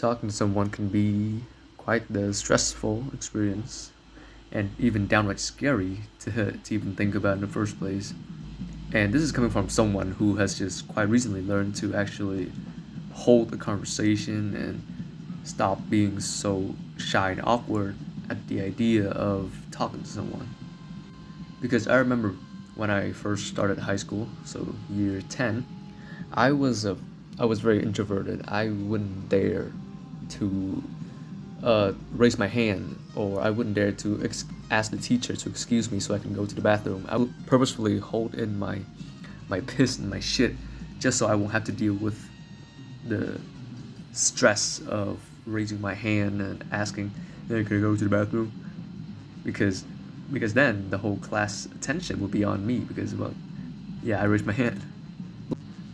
talking to someone can be quite the stressful experience and even downright scary to even think about in the first place. And this is coming from someone who has just quite recently learned to actually hold a conversation and stop being so shy and awkward at the idea of talking to someone. Because I remember when I first started high school, so year 10, I was a I was very introverted. I wouldn't dare to raise my hand, or I wouldn't dare to ask the teacher to excuse me so I can go to the bathroom. I would purposefully hold in my piss and my shit just so I won't have to deal with the stress of raising my hand and asking, "Hey, can I go to the bathroom?" Because then the whole class attention would be on me because, well, yeah, I raised my hand.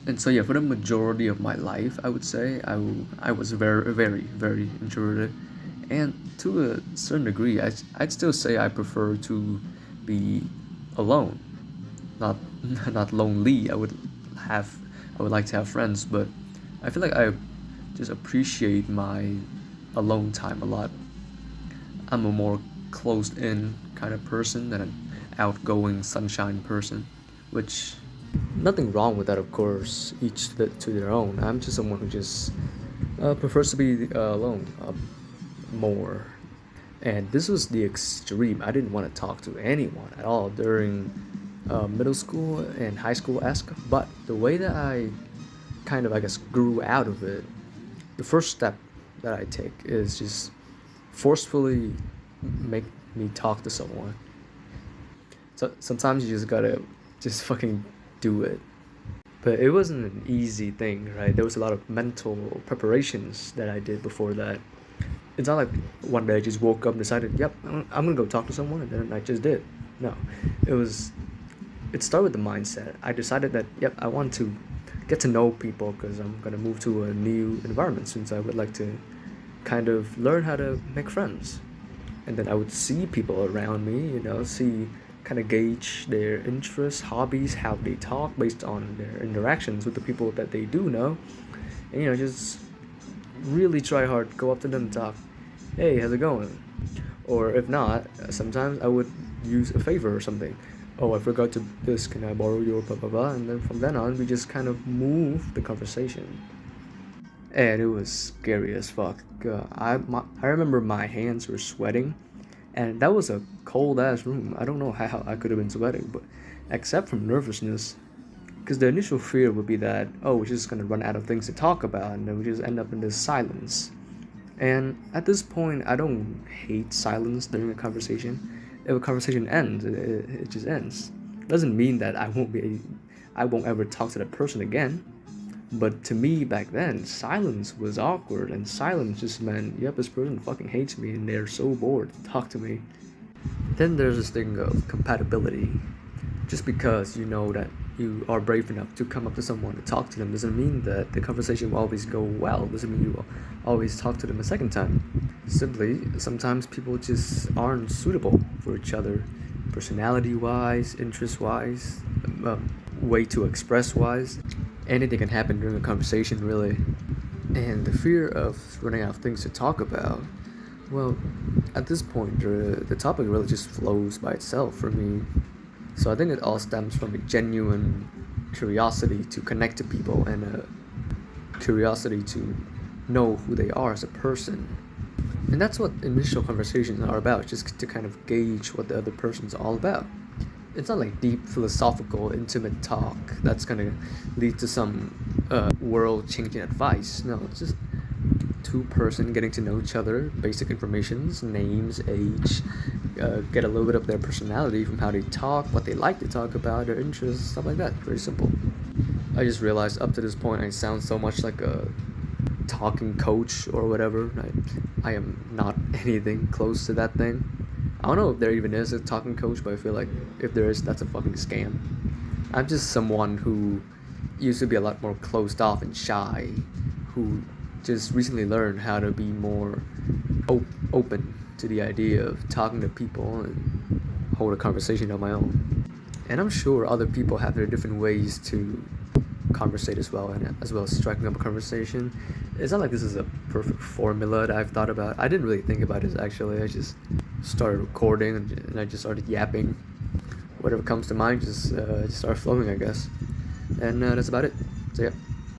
And so yeah, for the majority of my life, I would say I was very, very, very introverted. And to a certain degree, I'd still say I prefer to be alone, not not lonely. Have I would like to have friends, but I feel like I just appreciate my alone time a lot. I'm a more closed in kind of person than an outgoing sunshine person, which nothing wrong with that, of course, each to their own. I'm just someone who just prefers to be alone more. And this was the extreme. I didn't want to talk to anyone at all during middle school and high school esque. But the way that I kind of, I guess, grew out of it, the first step that I take is just forcefully make me talk to someone. So sometimes you just gotta just fucking do it. But it wasn't an easy thing, right? There was a lot of mental preparations that I did before that. It's not like one day I just woke up and decided, yep, I'm gonna go talk to someone, and then I just did. No, it started with the mindset. I decided that, yep, I want to get to know people because I'm gonna move to a new environment, since I would like to kind of learn how to make friends. And then I would see people around me, kind of gauge their interests, hobbies, how they talk based on their interactions with the people that they do know, and just really try hard, go up to them and talk. Hey, how's it going? Or if not, sometimes I would use a favor or something. Oh, I forgot to this. Can I borrow your blah blah blah? And then from then on, we just kind of move the conversation. And it was scary as fuck. I remember my hands were sweating, and that was a cold ass room. I don't know how I could have been sweating, but except from nervousness, because the initial fear would be that, oh, we're just gonna run out of things to talk about, and then we just end up in this silence. And at this point, I don't hate silence during a conversation. If a conversation ends, it just ends. Doesn't mean that I won't ever talk to that person again. But to me back then, silence was awkward, and silence just meant, yep, this person fucking hates me and they're so bored to talk to me. Then there's this thing of compatibility. Just because you know that you are brave enough to come up to someone to talk to them doesn't mean that the conversation will always go well, doesn't mean you will always talk to them a second time. Simply, sometimes people just aren't suitable for each other, personality wise, interest wise, way to express wise. Anything can happen during a conversation, really. And the fear of running out of things to talk about, well, at this point, the topic really just flows by itself for me. So I think it all stems from a genuine curiosity to connect to people, and a curiosity to know who they are as a person. And that's what initial conversations are about, just to kind of gauge what the other person's all about. It's not like deep philosophical intimate talk that's gonna lead to some world-changing advice. No, it's just two-person getting to know each other, basic informations, names, age, get a little bit of their personality from how they talk, what they like to talk about, their interests, stuff like that. Very simple. I just realized up to this point I sound so much like a talking coach or whatever. I am not anything close to that thing. I don't know if there even is a talking coach, but I feel like if there is, that's a fucking scam. I'm just someone who used to be a lot more closed off and shy, who just recently learned how to be more open to the idea of talking to people and hold a conversation on my own. And I'm sure other people have their different ways to conversate as well, and as well as striking up a conversation. It's not like this is a perfect formula that I've thought about. I didn't really think about it actually. I just started recording and I just started yapping. Whatever comes to mind, just start flowing, I guess. And that's about it. So yeah.